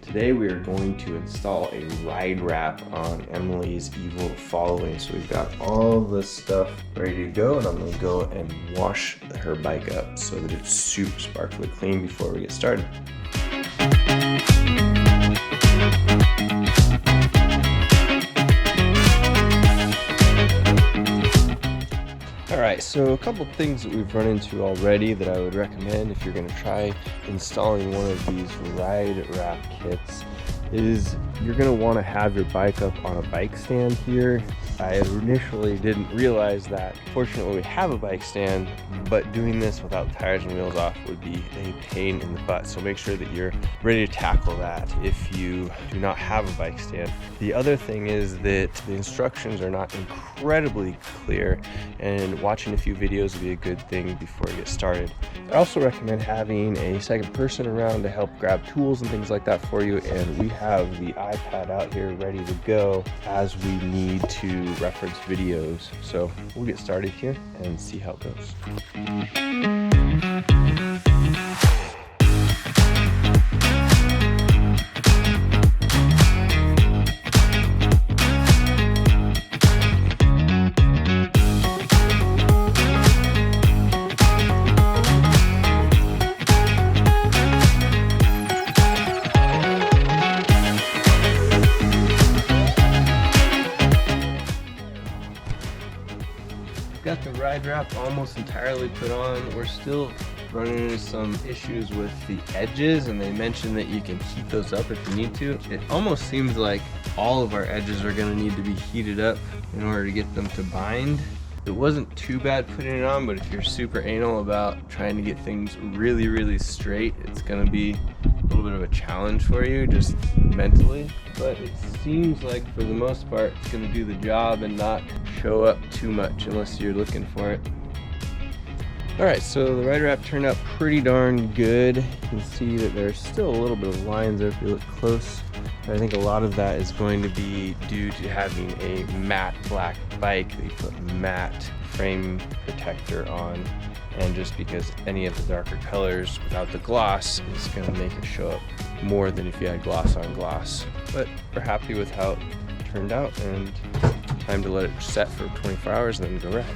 Today we are going to install a ride wrap on Emily's Evil Following. So we've got all the stuff ready to go, and I'm going to go and wash her bike up so that it's super sparkly clean before we get started. Alright, so a couple things that we've run into already that I would recommend if you're going to try installing one of these ride wrap kits is you're going to want to have your bike up on a bike stand here. I initially didn't realize that. Fortunately, we have a bike stand, but doing this without tires and wheels off would be a pain in the butt. So make sure that you're ready to tackle that if you do not have a bike stand. The other thing is that the instructions are not incredibly clear, and watching a few videos would be a good thing before you get started. I also recommend having a second person around to help grab tools and things like that for you, and we have the iPad out here ready to go as we need to reference videos. So we'll get started here and see how it goes. Got the ride wrap almost entirely put on. We're still running into some issues with the edges, and they mentioned that you can heat those up if you need to. It almost seems like all of our edges are going to need to be heated up in order to get them to bind. It wasn't too bad putting it on, but if you're super anal about trying to get things really straight, it's going to be a little bit of a challenge for you just mentally. But it seems like for the most part it's going to do the job and not show up too much unless you're looking for it. Alright, so the ride wrap turned out pretty darn good. You can see that there's still a little bit of lines there if you look close. But I think a lot of that is going to be due to having a matte black bike that you put matte frame protector on, and just because any of the darker colors without the gloss is going to make it show up more than if you had gloss on gloss. But we're happy with how it turned out, and time to let it set for 24 hours and then go ride.